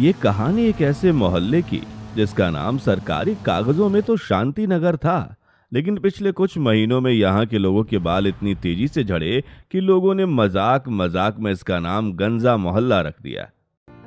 ये कहानी एक ऐसे मोहल्ले की जिसका नाम सरकारी कागजों में तो शांति नगर था, लेकिन पिछले कुछ महीनों में यहाँ के लोगों के बाल इतनी तेजी से झड़े कि लोगों ने मजाक मजाक में इसका नाम गंजा मोहल्ला रख दिया।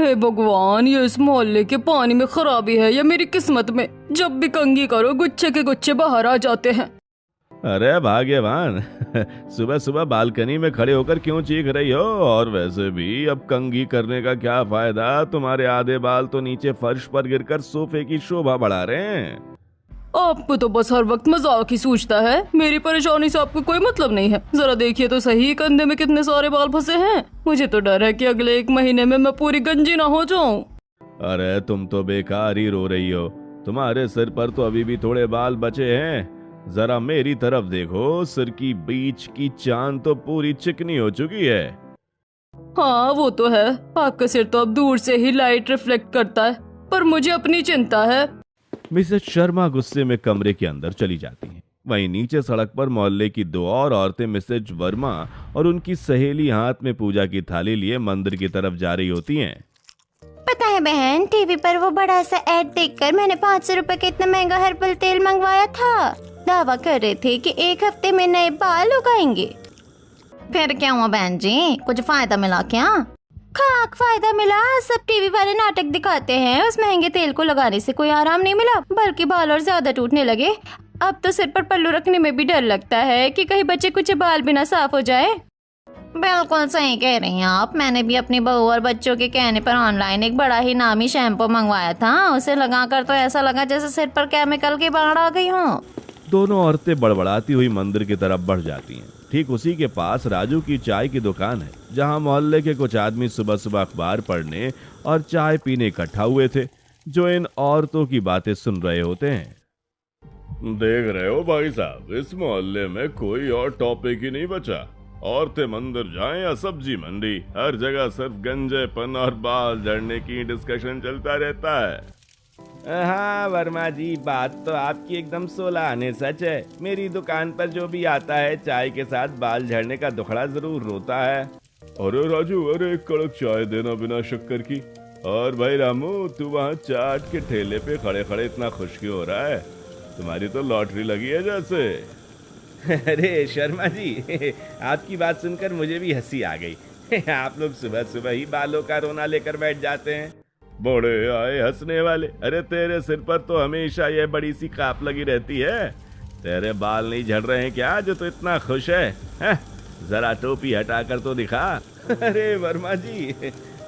हे भगवान, ये इस मोहल्ले के पानी में खराबी है या मेरी किस्मत में? जब भी कंघी करो गुच्छे के गुच्छे बाहर आ जाते हैं। अरे भाग्यवान सुबह सुबह बालकनी में खड़े होकर क्यों चीख रही हो? और वैसे भी अब कंघी करने का क्या फायदा? तुम्हारे आधे बाल तो नीचे फर्श पर गिरकर सोफे की शोभा बढ़ा रहे हैं। आपको तो बस हर वक्त मजाक ही सूझता है। मेरी परेशानी से आपको कोई मतलब नहीं है। जरा देखिए तो सही, कंधे में कितने सारे बाल फंसे हैं। मुझे तो डर है कि अगले 1 महीने में मैं पूरी गंजी ना हो जाऊं। अरे तुम तो बेकार ही रो रही हो। तुम्हारे सिर पर तो अभी भी थोड़े बाल बचे हैं। जरा मेरी तरफ देखो, सिर की बीच की चांद तो पूरी चिकनी हो चुकी है। हाँ वो तो है, आपका सिर तो अब दूर से ही लाइट रिफ्लेक्ट करता है, पर मुझे अपनी चिंता है। मिसेज शर्मा गुस्से में कमरे के अंदर चली जाती हैं। वहीं नीचे सड़क पर मोहल्ले की 2 और औरतें मिसेज वर्मा और उनकी सहेली हाथ में पूजा की थाली लिए मंदिर की तरफ जा रही होती हैं। पता है बहन, टीवी पर वो बड़ा सा एड देखकर मैंने 500 रुपए का इतना महंगा हर्बल तेल मंगवाया था। दावा कर रहे थे कि 1 हफ्ते में नए बाल उगाएंगे। फिर क्या हुआ बहन जी, कुछ फायदा मिला क्या? खाक फायदा मिला। सब टीवी वाले नाटक दिखाते हैं, उस महंगे तेल को लगाने से कोई आराम नहीं मिला, बल्कि बाल और ज्यादा टूटने लगे। अब तो सिर पर पल्लू रखने में भी डर लगता है कि कहीं बचे कुछ बाल भी ना साफ हो जाए। बिल्कुल सही कह रही हैं आप। मैंने भी अपनी बहू और बच्चों के कहने पर ऑनलाइन एक बड़ा ही नामी शैम्पू मंगवाया था। उसे लगाकर तो ऐसा लगा जैसे सिर पर केमिकल की बाढ़ आ गई हो। दोनों औरतें बड़बड़ाती हुई मंदिर की तरफ बढ़ जाती हैं। ठीक उसी के पास राजू की चाय की दुकान है, जहां मोहल्ले के कुछ आदमी सुबह सुबह अखबार पढ़ने और चाय पीने इकट्ठा हुए थे, जो इन औरतों की बातें सुन रहे होते हैं। देख रहे हो भाई साहब, इस मोहल्ले में कोई और टॉपिक ही नहीं बचा। औरतें मंदिर जाएं या सब्जी मंडी, हर जगह सिर्फ गंजेपन और बाल झड़ने की डिस्कशन चलता रहता है। हाँ वर्मा जी, बात तो आपकी एकदम 16 आने सच है। मेरी दुकान पर जो भी आता है चाय के साथ बाल झड़ने का दुखड़ा जरूर रोता है। अरे राजू, अरे एक कड़क चाय देना बिना शक्कर की। और भाई रामू, तू वहाँ चाट के ठेले पे खड़े खड़े इतना खुश क्यों हो रहा है? तुम्हारी तो लॉटरी लगी है जैसे। अरे शर्मा जी, आपकी बात सुनकर मुझे भी हंसी आ गई। आप लोग सुबह सुबह ही बालों का रोना लेकर बैठ जाते हैं। बड़े आए हंसने वाले। अरे तेरे सिर पर तो हमेशा ये बड़ी सी काप लगी रहती है। तेरे बाल नहीं झड़ रहे हैं क्या जो तो इतना खुश है? जरा टोपी हटा कर तो दिखा। अरे वर्मा जी,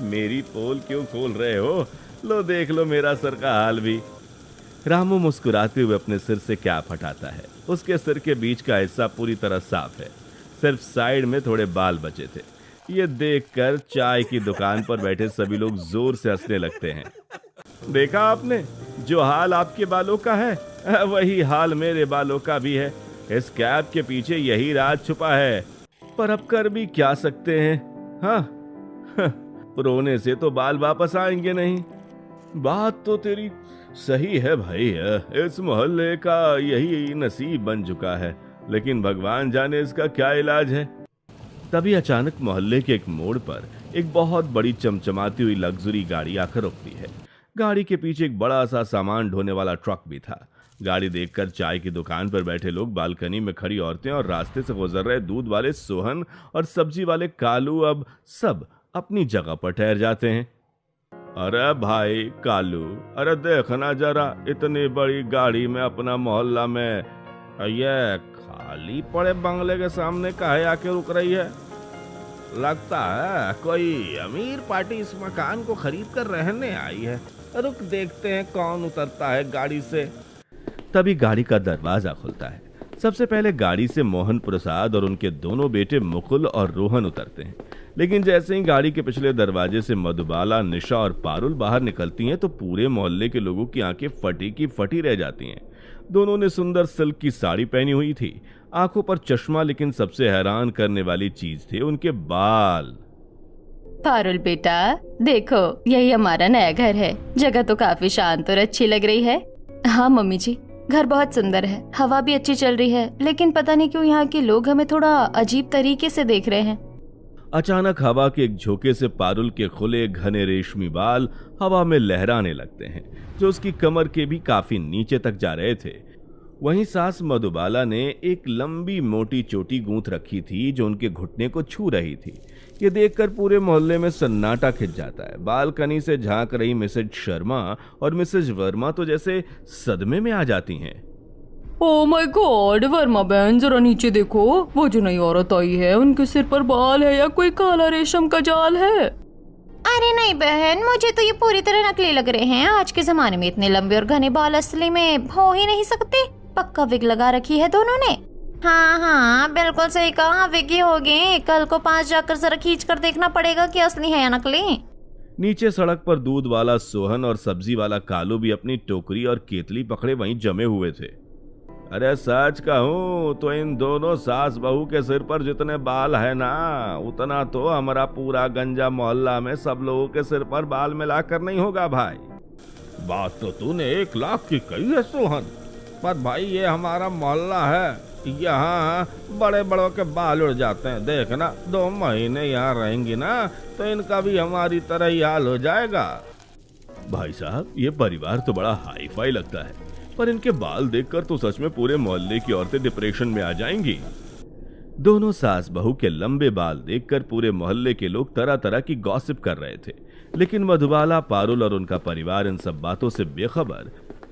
मेरी पोल क्यों खोल रहे हो? लो देख लो मेरा सर का हाल भी। रामू मुस्कुराते हुए अपने सिर से कैप हटाता है। उसके सिर के बीच का हिस्सा पूरी तरह साफ है, सिर्फ साइड में थोड़े बाल बचे थे। ये देखकर चाय की दुकान पर बैठे सभी लोग जोर से हंसने लगते हैं। देखा आपने, जो हाल आपके बालों का है वही हाल मेरे बालों का भी है। इस कैप के पीछे यही राज छुपा है, पर अब कर भी क्या सकते हैं। हाँ रोने से तो बाल वापस आएंगे नहीं। बात तो तेरी सही है भाई, इस मोहल्ले का यही नसीब बन चुका है, लेकिन भगवान जाने इसका क्या इलाज है। तभी अचानक मोहल्ले के एक मोड़ पर एक बहुत बड़ी चमचमाती हुई लग्जरी गाड़ी आकर रुकती है। गाड़ी के पीछे एक बड़ा सा सामान ढोने वाला ट्रक भी था। गाड़ी देखकर चाय की दुकान पर बैठे लोग, बालकनी में खड़ी औरतें और रास्ते से गुजर रहे दूध वाले सोहन और सब्जी वाले कालू अब सब अपनी जगह पर ठहर जाते हैं। अरे भाई कालू, अरे देखना जरा, इतनी बड़ी गाड़ी में अपना मोहल्ला में ये खाली पड़े बंगले के सामने काहे आके रुक रही है? लगता है कोई अमीर पार्टी इस मकान को खरीद कर रहने आई है। रुक देखते हैं कौन उतरता है गाड़ी से। तभी गाड़ी का दरवाजा खुलता है। सबसे पहले गाड़ी से मोहन प्रसाद और उनके दोनों बेटे मुकुल और रोहन उतरते हैं, लेकिन जैसे ही गाड़ी के पिछले दरवाजे से मधुबाला, निशा और पारुल बाहर निकलती हैं तो पूरे मोहल्ले के लोगों की आंखें फटी की फटी रह जाती हैं। दोनों ने सुंदर सिल्क की साड़ी पहनी हुई थी, आंखों पर चश्मा, लेकिन सबसे हैरान करने वाली चीज थे उनके बाल। पारुल बेटा, देखो यही हमारा नया घर है। जगह तो काफी शांत और अच्छी लग रही है। हाँ मम्मी जी, घर बहुत सुंदर है, हवा भी अच्छी चल रही है, लेकिन पता नहीं क्यों यहाँ के लोग हमें थोड़ा अजीब तरीके से देख रहे हैं। अचानक हवा के एक झोंके से पारुल के खुले घने रेशमी बाल हवा में लहराने लगते हैं, जो उसकी कमर के भी काफी नीचे तक जा रहे थे। वहीं सास मधुबाला ने एक लंबी मोटी चोटी गूंथ रखी थी जो उनके घुटने को छू रही थी। ये देखकर पूरे मोहल्ले में सन्नाटा खिंच जाता है। बालकनी से झांक रही मिसेज शर्मा और मिसेज वर्मा तो जैसे सदमे में आ जाती हैं। ओह माय गॉड, वर्मा बहन जरा नीचे देखो, वो जो नई औरत आई है उनके सिर पर बाल है या कोई काला रेशम का जाल है? अरे नहीं बहन, मुझे तो ये पूरी तरह नकली लग रहे हैं। आज के जमाने में इतने लंबे और घने बाल असली में हो ही नहीं सकते। पक्का विग लगा रखी है दोनों ने। हाँ हाँ बिल्कुल सही कहा, विग ही होगी। कल को 5 जाकर जरा खींच कर देखना पड़ेगा कि असली है या नकली। नीचे सड़क पर दूध वाला सोहन और सब्जी वाला कालू भी अपनी टोकरी और केतली पकड़े वहीं जमे हुए थे। अरे सच कहूं तो इन दोनों सास बहू के सिर पर जितने बाल है ना, उतना तो हमारा पूरा गंजा मोहल्ला में सब लोगों के सिर पर बाल मिलाकर नहीं होगा भाई। बात तो तूने 1 लाख की कही है सोहन, पर भाई ये हमारा मोहल्ला है, यहाँ बड़े बड़ों के बाल उड़ जाते हैं। देखना 2 महीने यहाँ रहेंगी ना तो इनका भी हमारी तरह ही हाल हो जाएगा। भाई साहब, ये परिवार तो बड़ा हाई फाई लगता है, पर इनके बाल देखकर तो सच में पूरे मोहल्ले की औरतें डिप्रेशन में आ जाएंगी। दोनों सास बहू के लंबे बाल देखकर पूरे मोहल्ले के लोग तरह तरह की गॉसिप कर रहे थे, लेकिन मधुबाला, पारुल और उनका परिवार इन सब बातों से बेखबर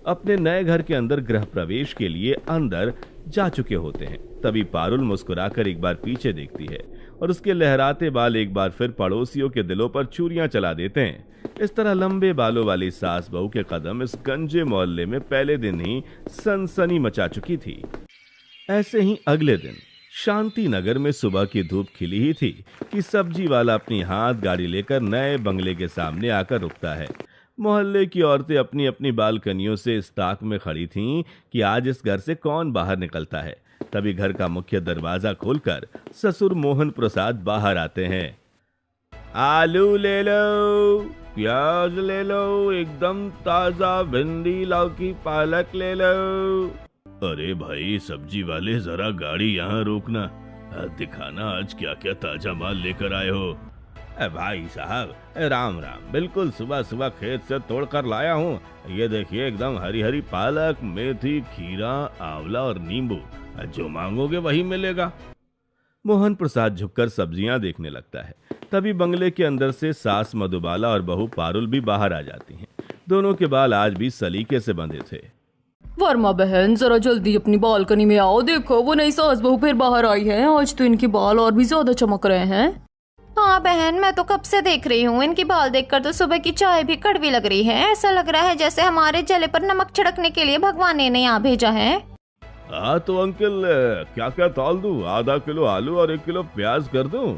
अपने नए घर के अंदर गृह प्रवेश के लिए अंदर जा चुके होते हैं। तभी पारुल मुस्कुराकर एक बार पीछे देखती है और उसके लहराते बाल एक बार फिर पड़ोसियों के दिलों पर छुरियां चला देते हैं। इस तरह लंबे बालों वाली सास बहू के कदम इस गंजे मोहल्ले में पहले दिन ही सनसनी मचा चुकी थी। ऐसे ही अगले दिन शांति नगर में सुबह की धूप खिली ही थी कि सब्जी वाला अपनी हाथ गाड़ी लेकर नए बंगले के सामने आकर रुकता है। मोहल्ले की औरतें अपनी अपनी बालकनियों से इस ताक में खड़ी थीं कि आज इस घर से कौन बाहर निकलता है। तभी घर का मुख्य दरवाजा खोलकर ससुर मोहन प्रसाद बाहर आते हैं। आलू ले लो, प्याज ले लो, एकदम ताजा भिंडी, लौकी, पालक ले लो। अरे भाई सब्जी वाले, जरा गाड़ी यहाँ रोकना, दिखाना आज क्या क्या ताजा माल लेकर आए हो। भाई साहब राम राम, बिल्कुल सुबह सुबह खेत से तोड़कर लाया हूँ। ये देखिए एकदम हरी हरी पालक, मेथी, खीरा, आंवला और नींबू, जो मांगोगे वही मिलेगा। मोहन प्रसाद झुककर सब्जियां देखने लगता है। तभी बंगले के अंदर से सास मधुबाला और बहू पारुल भी बाहर आ जाती हैं। दोनों के बाल आज भी सलीके से बंधे थे। वर्मा बहन जरा जल्दी अपनी बालकनी में आओ, देखो वो नई सास बहू फिर बाहर आई है। आज तो इनके बाल और भी ज्यादा चमक रहे हैं। हाँ बहन, मैं तो कब से देख रही हूँ। इनकी बाल देखकर तो सुबह की चाय भी कड़वी लग रही है। ऐसा लग रहा है जैसे हमारे जले पर नमक छिड़कने के लिए भगवान ने यहाँ भेजा है। हाँ तो अंकल क्या क्या तौल दूं? आधा किलो आलू और 1 किलो प्याज कर दूं?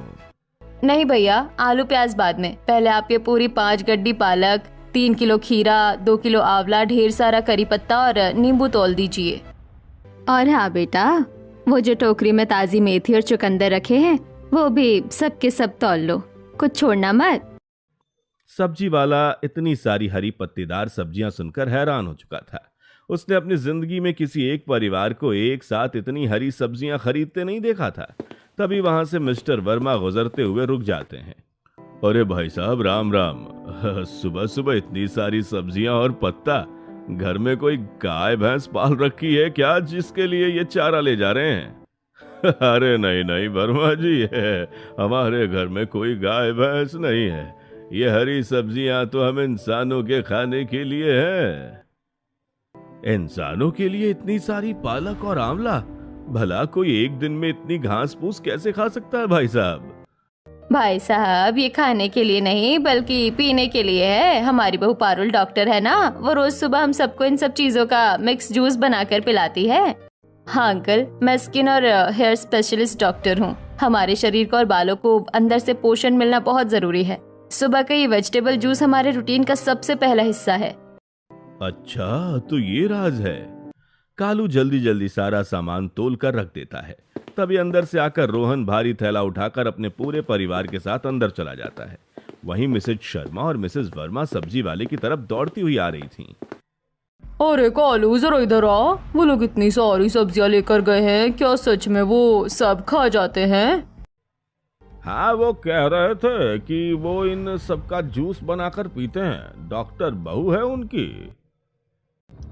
नहीं भैया, आलू प्याज बाद में। पहले आप ये पूरी 5 गड्डी पालक, 3 किलो खीरा, 2 किलो आंवला, ढेर सारा करी पत्ता और नींबू तौल दीजिए। और हाँ बेटा, वो जो टोकरी में ताजी मेथी और चुकंदर रखे हैं वो भी सब के सब तौल लो, कुछ छोड़ना मत। सब्जी वाला इतनी सारी हरी पत्तेदार सब्जियां सुनकर हैरान हो चुका था। उसने अपनी जिंदगी में किसी एक परिवार को एक साथ इतनी हरी सब्जियां खरीदते नहीं देखा था। तभी वहां से मिस्टर वर्मा गुजरते हुए रुक जाते हैं। अरे भाई साहब राम राम, सुबह सुबह इतनी सारी सब्जियां और पत्ता, घर में कोई गाय भैंस पाल रखी है क्या जिसके लिए ये चारा ले जा रहे हैं? अरे नहीं नहीं वर्मा जी, है हमारे घर में कोई गाय भैंस नहीं है। ये हरी सब्जियां तो हम इंसानों के खाने के लिए है। इंसानों के लिए इतनी सारी पालक और आंवला? भला कोई एक दिन में इतनी घास फूस कैसे खा सकता है भाई साहब? भाई साहब ये खाने के लिए नहीं बल्कि पीने के लिए है। हमारी बहू पारुल डॉक्टर है ना, वो रोज सुबह हम सबको इन सब चीजों का मिक्स जूस बनाकर पिलाती है। हाँ अंकल, मैं स्किन और हेयर स्पेशलिस्ट डॉक्टर हूँ। हमारे शरीर को और बालों को अंदर से पोषण मिलना बहुत जरूरी है। सुबह का ये वेजिटेबल जूस हमारे रूटीन का सबसे पहला हिस्सा है। अच्छा तो ये राज है। कालू जल्दी जल्दी सारा सामान तोल कर रख देता है। तभी अंदर से आकर रोहन भारी थैला उठाकर अपने पूरे परिवार के साथ अंदर चला जाता है। वहीं मिसेज शर्मा और मिसेज वर्मा सब्जी वाले की तरफ दौड़ती हुई आ रही थीं। अरे कालू जरा इधर आ, वो लोग इतनी सारी सब्जियां लेकर गए हैं, क्या सच में वो सब खा जाते हैं? हाँ, वो कह रहे थे कि वो इन सबका जूस बनाकर पीते हैं। डॉक्टर बहू है उनकी।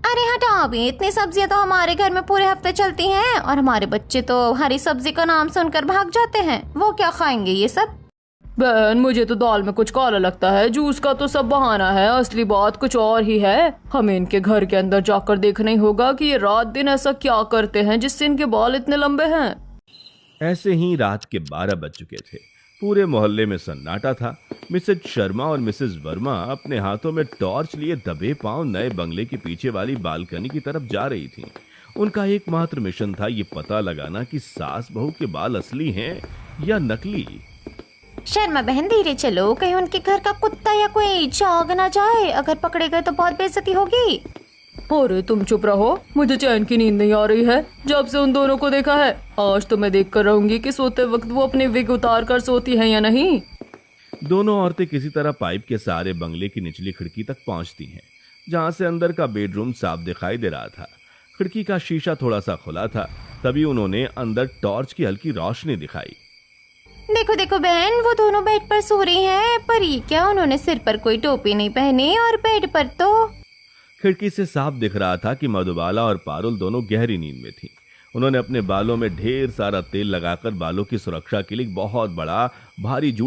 अरे हटाओ अभी, इतनी सब्जियां तो हमारे घर में पूरे हफ्ते चलती हैं और हमारे बच्चे तो हरी सब्जी का नाम सुनकर भाग जाते हैं। वो क्या खाएंगे ये सब? बहन, मुझे तो दाल में कुछ काला लगता है। जूस का तो सब बहाना है, असली बात कुछ और ही है। हमें इनके घर के अंदर जाकर देखना ही होगा कि ये रात दिन ऐसा क्या करते हैं जिससे इनके बाल इतने लंबे हैं। ऐसे ही रात के 12 बज चुके थे। पूरे मोहल्ले में सन्नाटा था। मिसेज शर्मा और मिसेज वर्मा अपने हाथों में टॉर्च लिए दबे पांव नए बंगले के पीछे वाली बालकनी की तरफ जा रही थीं। उनका एकमात्र मिशन था ये पता लगाना कि सास बहू के बाल असली हैं या नकली। शर्मा बहन धीरे चलो, कहीं उनके घर का कुत्ता या कोई चाग ना जाए। अगर पकड़े गए तो बहुत बेइज्जती होगी। अरे तुम चुप रहो, मुझे चैन की नींद नहीं आ रही है जब से उन दोनों को देखा है। आज तो मैं देख कर रहूंगी कि सोते वक्त वो अपने विग उतार कर सोती है या नहीं। दोनों औरतें किसी तरह पाइप के सहारे बंगले की निचली खिड़की तक पहुंचती हैं, जहां से अंदर का बेडरूम साफ दिखाई दे रहा था। खिड़की का शीशा थोड़ा सा खुला था। तभी उन्होंने अंदर टॉर्च की हल्की रोशनी दिखाई। देखो देखो बहन, वो दोनों बेड पर सो रही हैं। पर ये क्या, उन्होंने सिर पर कोई टोपी नहीं पहनी और बेड पर तो। खिड़की से साफ दिख रहा था कि मधुबाला और पारुल दोनों गहरी नींद में थीं। उन्होंने अपने बालों में ढेर सारा तेल लगाकर बालों की सुरक्षा के लिए बहुत बड़ा भारी जूड़ा